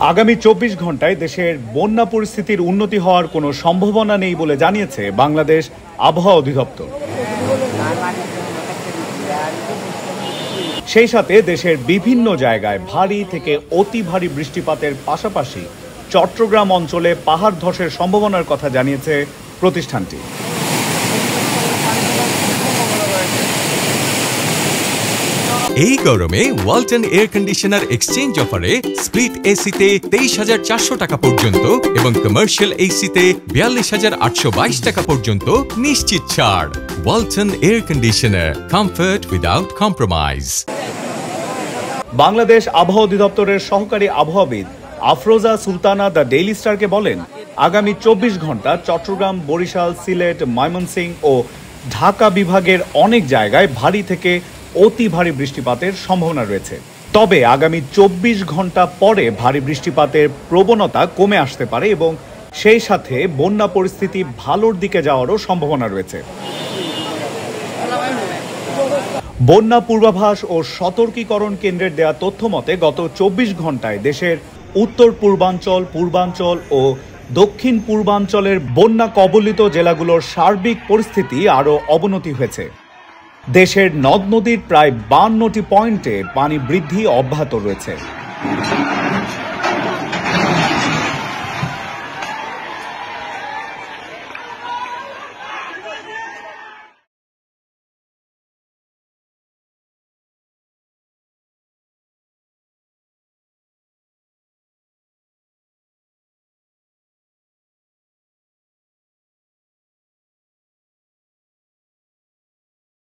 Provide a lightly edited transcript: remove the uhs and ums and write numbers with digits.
আগামী ২৪ ঘন্টায় দেশের বন্যা পরিস্থিতির উন্নতি হওয়ার কোনো সম্ভাবনা নেই বলে জানিয়েছে বাংলাদেশ আবহাওয়া অধিদপ্তর। সেই সাথে দেশের বিভিন্ন জায়গায় ভারী থেকে অতি ভারী বৃষ্টিপাতের পাশাপাশি চট্টগ্রাম অঞ্চলে পাহাড় ধসের সম্ভাবনার কথা জানিয়েছে প্রতিষ্ঠানটি। এই গরমে ওয়ালটন এয়ার কন্ডিশনার এক্সচেঞ্জ অফারে স্প্লিট এসিতে ২৩,৪০০ টাকা পর্যন্ত এবং কমার্শিয়াল এসিতে ৪২,৮২২ টাকা পর্যন্ত নিশ্চিত ছাড়। Walton air conditioner, comfort without compromise. Bangladesh আবহাওয়া অধিদপ্তরের সহকারী আবহাওয়াবিদ আফরোজা সুলতানা দ্য ডেইলি স্টারকে বলেন, আগামী ২৪ ঘন্টা চট্টগ্রাম, বরিশাল, সিলেট, ময়মনসিংহ ও ঢাকা বিভাগের অনেক জায়গায় ভারী থেকে অতি ভারী বৃষ্টিপাতের সম্ভাবনা রয়েছে। তবে আগামী ২৪ ঘন্টা পরে ভারী বৃষ্টিপাতের প্রবণতা কমে আসতে পারে এবং সেই সাথে বন্যা পরিস্থিতি ভালোর দিকে যাওয়ারও সম্ভাবনা রয়েছে। বন্যা পূর্বাভাস ও সতর্কীকরণ কেন্দ্রের দেয়া তথ্য মতে গত ২৪ ঘন্টায় দেশের উত্তর পূর্বাঞ্চল, পূর্বাঞ্চল ও দক্ষিণ পূর্বাঞ্চলের বন্যা কবলিত জেলাগুলোর সার্বিক পরিস্থিতি আরও অবনতি হয়েছে। দেশের নদ নদীর প্রায় ৫২টি পয়েন্টে পানি বৃদ্ধি অব্যাহত রয়েছে।